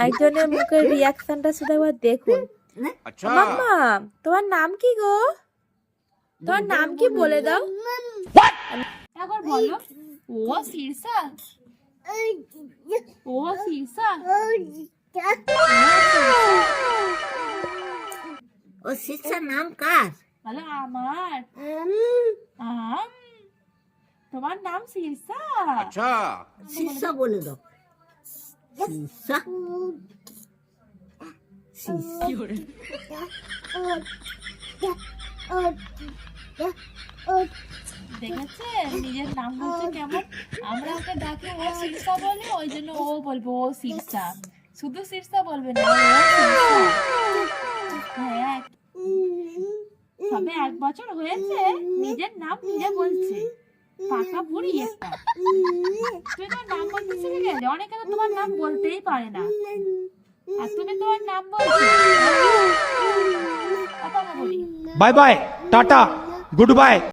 একজনের মুখের রিয়াকশনটা শুধু একবার দেখুন। মাম্মা তোমার নাম কি গো? তোমার নাম কি বলে দাও একবার বলো। ও শীর্ষা, ও শীর্ষা, ও শীর্ষার নাম কার? বলো আমার। তোমার নাম শীর্ষা? अच्छा শীর্ষা বলে দাও। শীর্ষা দেখেছে নিজের নাম বলছে কেমন? আমরা ওকে ডাকি ও শীর্ষা বলে, ওই জন্য ও বলবো ও শীর্ষা, শুধু শীর্ষা বলবে না, ও শীর্ষা। হ্যাঁ, সবে 1 বছর হয়েছে, নিজের নাম নিজে বলছে, পাকা বুড়ি একটা। তুই তোমার নাম বলতে শিখে গেলে, অনেকে তো তোমার নাম বলতেই পারে না, আর তুমি তোমার নাম বলছো। কথা বলি बाय बाय टाटा गुड बाय।